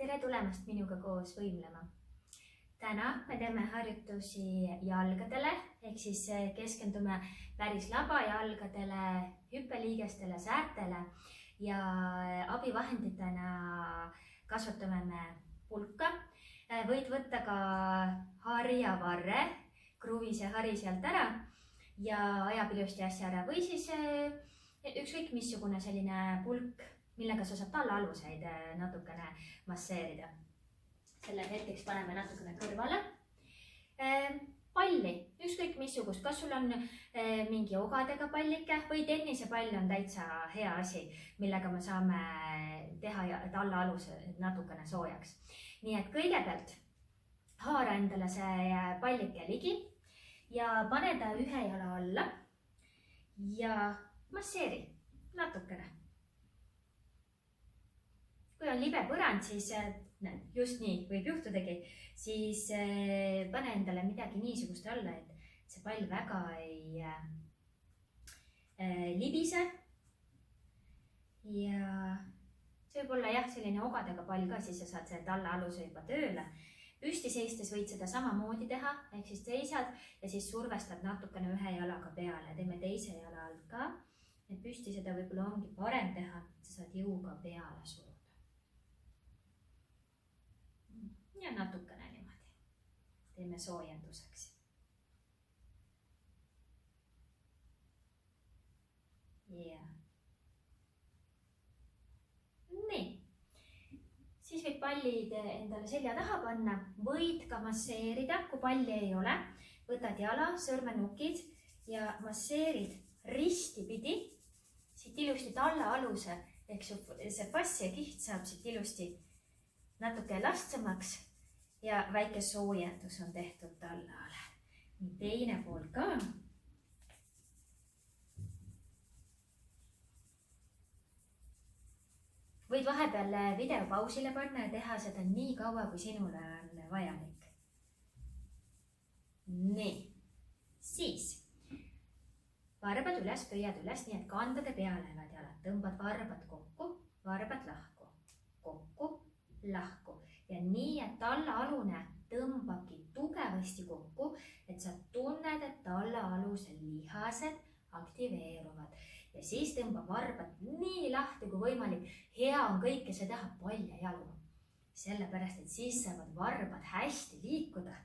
tere tulemast minuga koos võimlema. Täna me teeme harjutusi jalgadele, ehk siis keskendume päris labajalgadele, hüppeliigestele, säärtele ja abivahenditena kasvatame me pulka. Võid võtta ka harjavarre, kruvi see hari sealt ära ja ajab ilusti asja ära või siis ükskõik missugune selline pulk, millega sa saad tallaaluseid natukene masseerida. Selle hetkeks paneme natukene kõrvale. Palli, ükskõik missugust, kas sul on mingi ogadega pallike või tennisepall on täitsa hea asi, millega me saame teha tallaaluse natukene soojaks. Nii et kõigepealt haara endale see pallike ligi ja pane ta ühe jala alla ja masseeri natukene. Kui on libe põrand, siis just nii võib juhtudagi, siis pane endale midagi niisugust alla, et see pall väga ei libise. Ja see võib olla selline ogadega pall ka, siis sa saad selle tallaaluse juba tööle. Püsti seistes võid seda samamoodi teha, ehk siis seisad ja siis survestad natukene ühe jalaga peale. Teeme teise jala all ka, et püsti seda võib-olla ongi parem teha, sa saad jõuga peale suruda. Ja natukene niimoodi. Teeme soojenduseks. Ja. Nii. Siis võid pallid endale selja taha panna. Võid ka masseerida, kui palli ei ole. Võtad jala, sõrmenukid ja masseerid ristipidi. Siit ilusti tallaaluse, ehk see fassia kiht saab siit ilusti natuke elastsemaks ja väike soojendus on tehtud tallale. Nii teine pool ka. Võid vahepeal video pausile panna ja teha seda nii kaua, kui sinule on vajalik. Nii, siis varbad üles, pöiad üles, nii et kandade peale elad jalad. Tõmbad varbad kokku, varbad lahku, kokku, lahku. Ja nii, et tallaalune tõmbabki tugevasti kokku, et sa tunned, et tallaaluse lihased aktiveeruvad. Ja siis tõmba varbad nii lahti kui võimalik. Hea on kõike see teha palja jalu. Sellepärast, et siis saavad varbad hästi liikuda.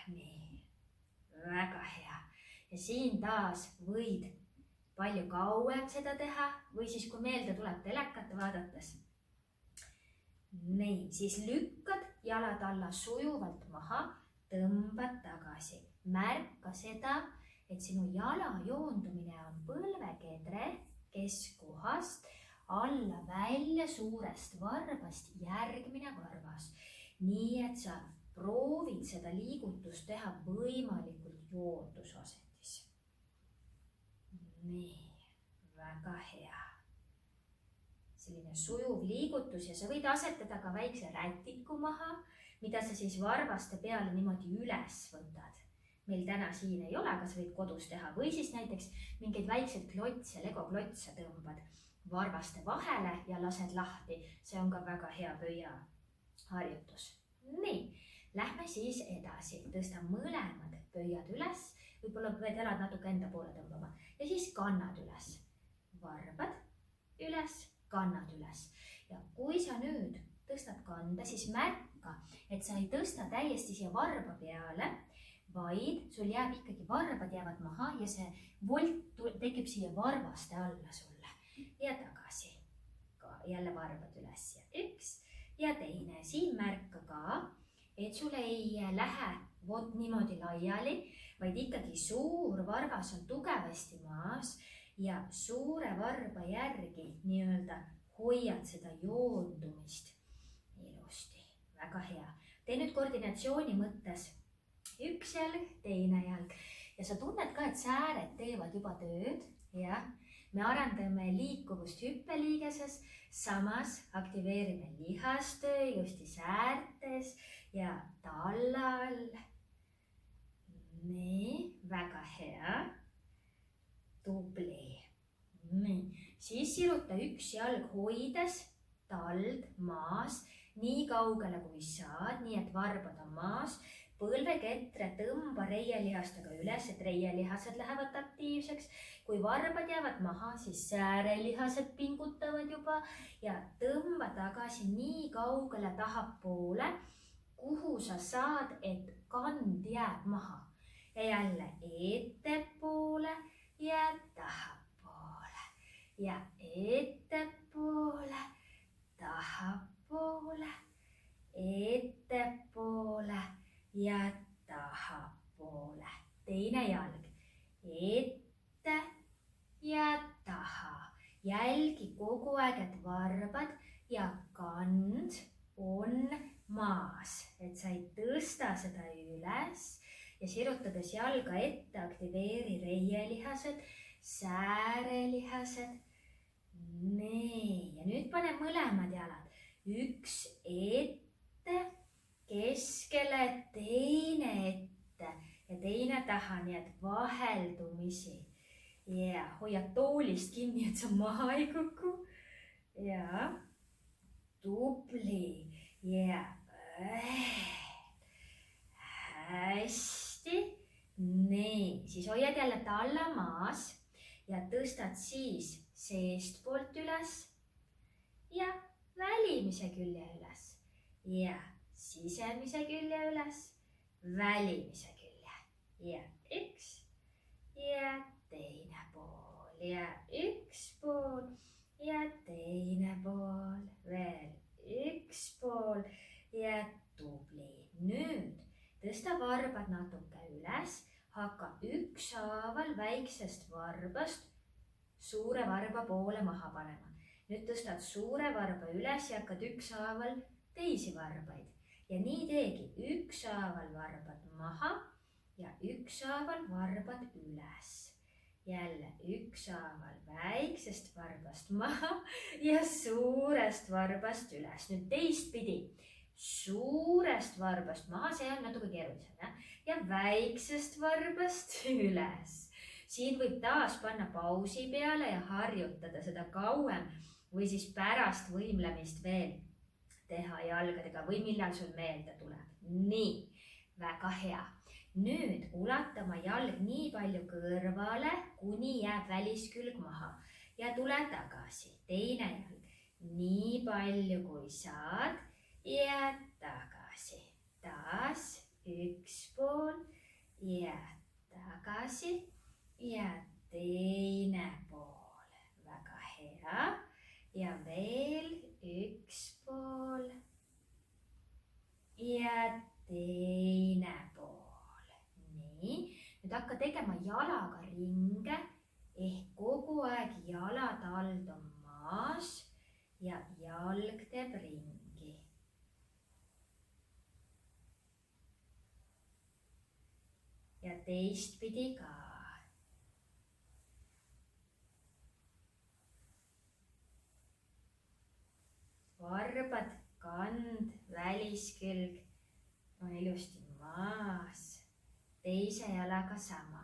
Nii, väga hea. Ja siin taas võid palju kauem seda teha või siis kui meelde tuleb telekat vaadates. Nii, siis lükkad jalad alla sujuvalt maha, tõmbad tagasi. Märka seda, et sinu jala joondumine on põlvekedre keskkohast alla välja suurest varbast järgmine varvas. Nii, et sa proovid seda liigutust teha võimalikult joondusasendis. Nii, väga hea. Selline sujuv liigutus ja sa võid asetada ka väikse rätiku maha, mida sa siis varvaste peale niimoodi üles võtad. Meil täna siin ei ole, aga sa võid kodus teha või siis näiteks mingeid väikseid klotse, legoklotse tõmbad varvaste vahele ja lased lahti. See on ka väga hea pöia harjutus. Nii, lähme siis edasi. Tõsta mõlemad pöiad üles, võib-olla pead jalad natuke enda poole tõmbama ja siis kannad üles. Varbad üles, kannad üles. Ja kui sa nüüd tõstad kanda, siis märka, et sa ei tõsta täiesti siia varba peale, vaid sul jääb ikkagi varbad jäävad maha ja see volt tekib siia varvaste alla sulle. Ja tagasi. Jälle varbad üles ja üks ja teine. Siin märka ka, et sul ei lähe vot niimoodi laiali, vaid ikkagi suur varvas on tugevasti maas ja suure varba järgi nii-öelda hoiad seda joondumist ilusti. Väga hea. Tee nüüd koordinatsiooni mõttes üks jalg, teine jalg ja sa tunned ka, et sääred teevad juba tööd ja me arendame liikuvust hüppeliigeses, samas aktiveerime lihastöö ilusti säärtes ja tallal. Nii, väga hea. Tubli. Nii, siis siruta üks jalg hoides tald maas, nii kaugele kui saad, nii et varbad on maas. Põlveketre tõmba reielihastega üles, et reielihased lähevad aktiivseks. Kui varbad jäävad maha, siis säärelihased pingutavad juba ja tõmba tagasi nii kaugele tahapoole, kuhu sa saad, et kand jääb maha. Ja jälle ettepoole ja tahapoole ja ettepoole, tahapoole, ettepoole ja tahapoole. Teine jalg, ette ja taha. Jälgi kogu aeg, et varbad ja kand on maas, et sa ei tõsta seda üles ja sirutades jalga ette aktiveeri reielihased, säärelihased. Nii, ja nüüd pane mõlemad jalad. Üks ette, keskele, teine ette ja teine taha, nii et vaheldumisi. Ja hoia toolist kinni, et sa maha ei kuku. Ja tubli. Ja hästi. Nii, siis hoiad jälle talla maas ja tõstad siis seestpoolt üles ja välimise külje üles ja sisemise külje üles, välimise külje ja üks ja teine pool ja üks pool ja teine pool, veel üks pool ja tubli. Nüüd tõsta varbad natuke üles, hakka ükshaaval väiksest varbast suure varba poole maha panema. Nüüd tõstad suure varba üles ja hakkad ükshaaval teisi varbaid. Ja nii teegi, ükshaaval varbad maha ja ükshaaval varbad üles. Jälle ükshaaval väiksest varbast maha ja suurest varbast üles. Nüüd teistpidi. Suurest varbast maha, see on natuke keerulisem, ja väiksest varbast üles. Siin võib taas panna pausi peale ja harjutada seda kauem või siis pärast võimlemist veel teha jalgadega või millal sul meelde tuleb. Nii, väga hea. Nüüd ulata oma jalg nii palju kõrvale, kuni jääb väliskülg maha ja tule tagasi. Teine jalg, nii palju kui saad. Ja tagasi, taas üks pool ja tagasi ja teine pool. Väga hea. Ja veel üks pool ja teine pool. Nii, nüüd hakka tegema jalaga ringe ehk kogu aeg jalatald on maas ja jalg teeb ringi. Ja teistpidi ka. Varbad, kand, väliskülg on ilusti maas. Teise jalaga sama.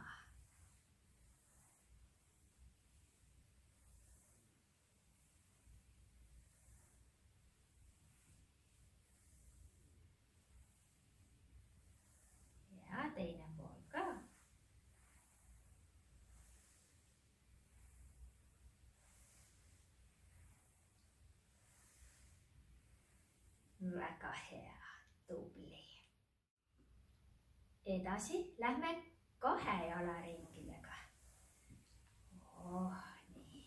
Ja teine pool ka. Väga hea, tubli. Edasi lähme kahe jalaringidega. Nii.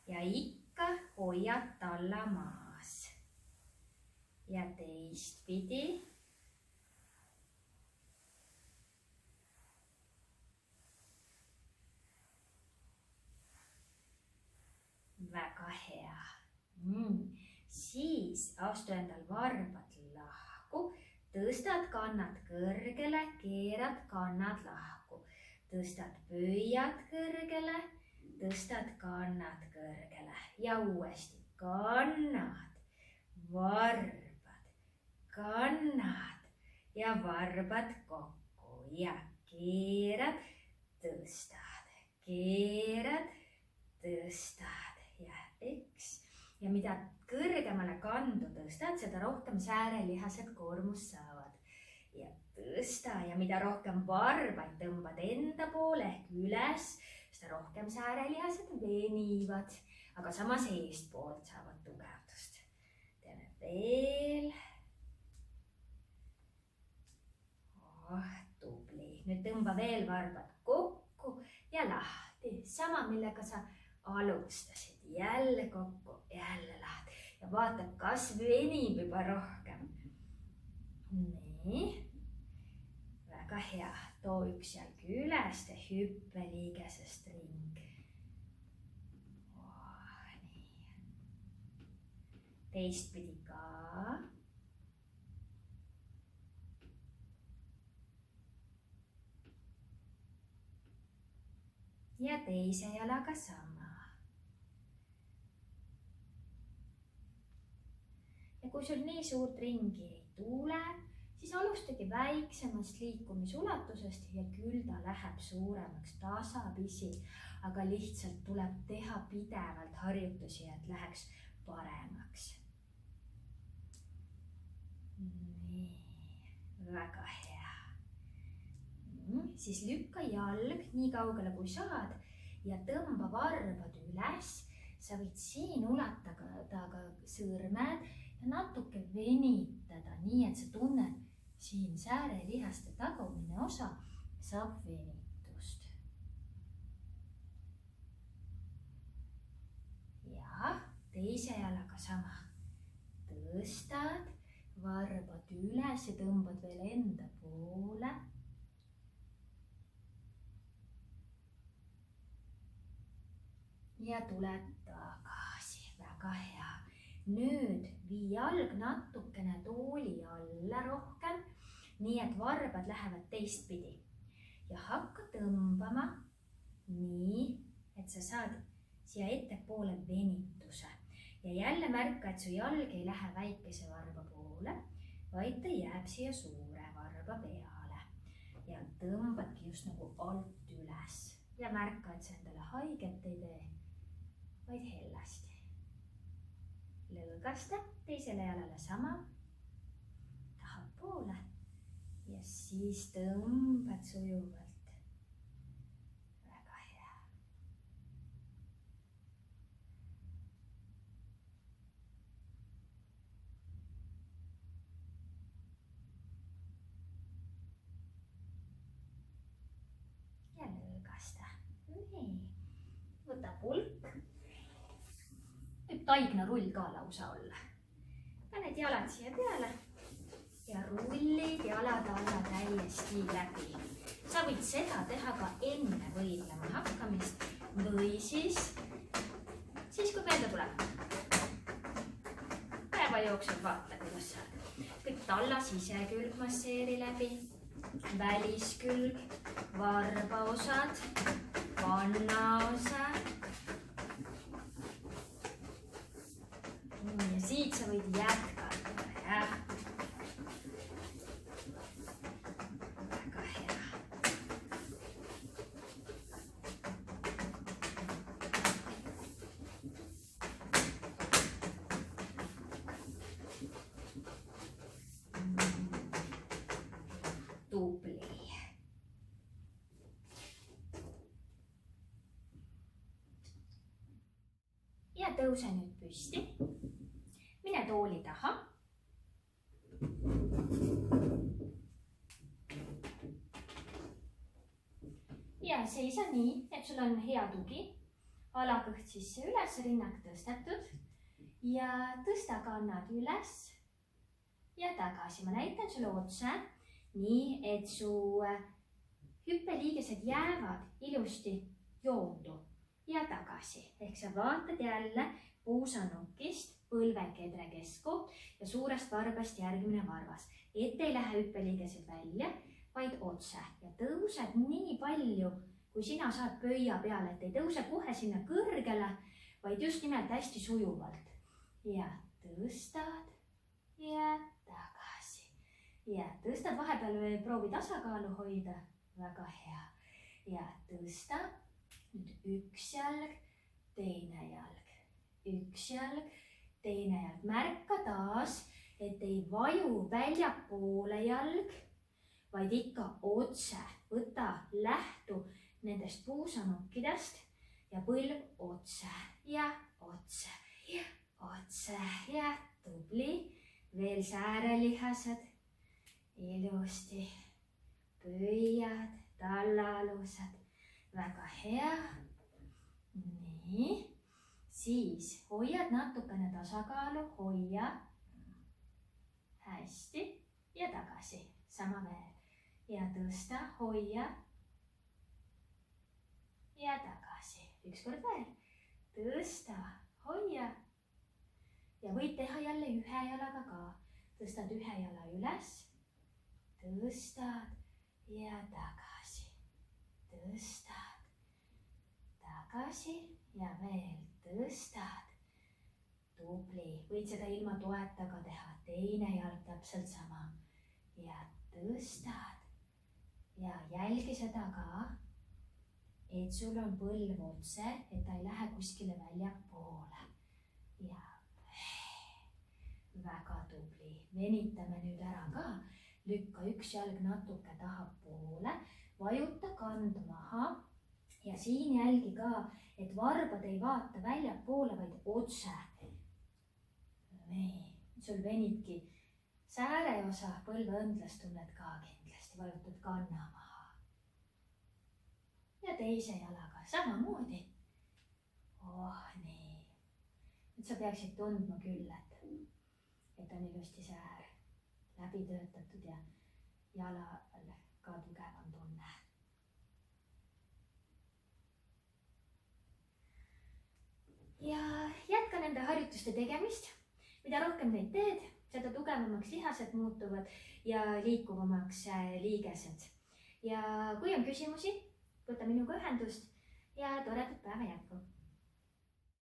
Ja ikka hoiad talla maas. Ja teistpidi. Väga hea. Siis astu endal varbad lahku, tõstad kannad kõrgele, keerad kannad lahku. Tõstad pöiad kõrgele, tõstad kannad kõrgele ja uuesti kannad, varbad, kannad ja varbad kokku ja keerad, tõstad, keerad, tõstad. tõstad ja üks. Ja mida kõrgemale kandu tõstad, seda rohkem säärelihased koormust saavad. Ja tõsta ja mida rohkem varbaid tõmbad enda poole ehk üles, seda rohkem säärelihased venivad, aga samas eestpoolt saavad tugevdust. Teeme veel. Tubli. Nüüd tõmba veel varbad kokku ja lahti. Sama, millega sa alustasid. Jälle kokku, jälle lahti. Ja vaata, kas venib juba rohkem. Nii. Väga hea. Too üks jalg üles ja hüppeliigesest ring. Nii. Teistpidi ka. Ja teise jalaga sama. Ja kui sul nii suurt ringi ei tule, siis alustagi väiksemast liikumisulatusest ja küll ta läheb suuremaks tasapisi, aga lihtsalt tuleb teha pidevalt harjutusi, et läheks paremaks. Nii, väga hea. Siis lükka jalg nii kaugele kui saad ja tõmba varbad üles. Sa võid siin ulatada ka sõrmed ja natuke venitada, nii et sa tunned siin säärelihaste tagumine osa saab venitust. Ja teise jalaga sama. Tõstad, varbad üles ja tõmbad veel enda poole. Ja tuled tagasi, väga hea. Nüüd vii jalg natukene tooli alla rohkem, nii et varbad lähevad teistpidi. Ja hakka tõmbama nii, et sa saad siia ettepoole venituse. Ja jälle märka, et su jalg ei lähe väikese varba poole, vaid ta jääb siia suure varba peale. Ja tõmbadki just nagu alt üles. Ja märka, et sa endale haiget ei tee, vaid hellasti. Lõõgasta teisele jalale sama, tahapoole ja siis tõmbad sujuvalt. Väga hea. Ja lõõgasta. Nii, võta pulk. Võib taigna rull ka lausa olla. Paned jalad siia peale ja rullid jalad alla täiesti läbi. Sa võid seda teha ka enne võidlema hakkamist või siis kui meelde tuleb. Päeva jooksul vaata, kuidas sa kõik talla sisekülg masseeri läbi, väliskülg, varbaosad, vannaosa. Ja siit sa võid jätkata, jah. Väga hea. Tubli. Ja tõuse nüüd püsti. Mine tooli taha. Ja seisa nii, et sul on hea tugi. Alakõht sisse üles, rinnak tõstetud. Ja tõsta kannad üles ja tagasi. Ma näitan sulle otse nii, et su hüppeliigesed jäävad ilusti joondu ja tagasi. Ehk sa vaatad jälle puusanukist põlvekedre keskkoht ja suurest varbast järgmine varvas. Et ei lähe hüppeliigesed välja, vaid otse ja tõused nii palju, kui sina saad pöia peale, et ei tõuse kohe sinna kõrgele, vaid just nimelt hästi sujuvalt. Ja tõstad ja tagasi. Ja tõstad vahepeal või proovi tasakaalu hoida. Väga hea. Ja tõsta. Nüüd üks jalg, teine üks jalg, teine jalg. märka taas, et ei vaju väljapoole jalg, vaid ikka otse. võta lähtu nendest puusanokkidest ja põlv otse ja otse ja otse ja tubli. veel säärelihased. ilusti. pöiad, tallaalused. väga hea. nii. siis hoiad natukene tasakaalu, hoia. hästi ja tagasi, sama veel. ja tõsta, hoia. ja tagasi, ükskord veel. tõsta, hoia. ja võid teha jälle ühe jalaga ka. tõstad ühe jala üles, tõstad ja tagasi, tõstad, tagasi ja veel tõstad. tubli, võid seda ilma toeta ka teha, teine jalg täpselt sama ja tõstad ja jälgi seda ka, et sul on põlv otse, et ta ei lähe kuskile väljapoole ja väga tubli. venitame nüüd ära ka, lükka üks jalg natuke tahapoole, vajuta kand maha ja siin jälgi ka, et varbad ei vaata väljapoole, vaid otse. nii, sul venibki sääreosa, põlveõndlas tunned ka kindlasti, vajutad kanna maha. ja teise jalaga samamoodi. nii. nüüd sa peaksid tundma küll, et on ilusti säär läbi töötatud ja jalal ka tugevam tunne. ja jätka nende harjutuste tegemist. mida rohkem neid teed, seda tugevamaks lihased muutuvad ja liikuvamaks liigesed. ja kui on küsimusi, võta minuga ühendust ja toredat päeva jätku.